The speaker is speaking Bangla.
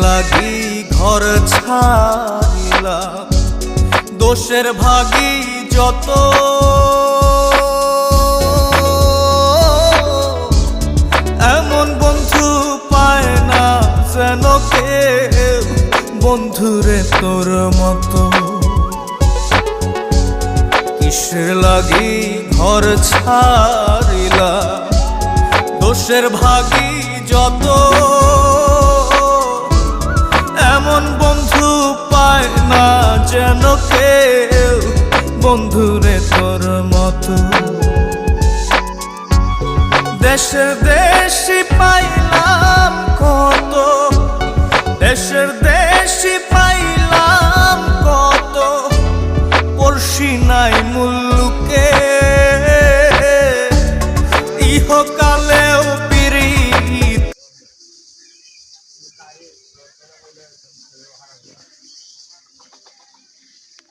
লাগি ঘর ছাড়িলাম, দোষের ভাগী যত এমন বন্ধু পায় না যেন কেউ, বন্ধুরে তোর মতো। কিসের লাগি ঘর ছাড়িলাম, দোষের ভাগী যত এমন বন্ধু পায় না যেন কেউ, বন্ধুরে তোর মতো। দেশে দেশি পাইলাম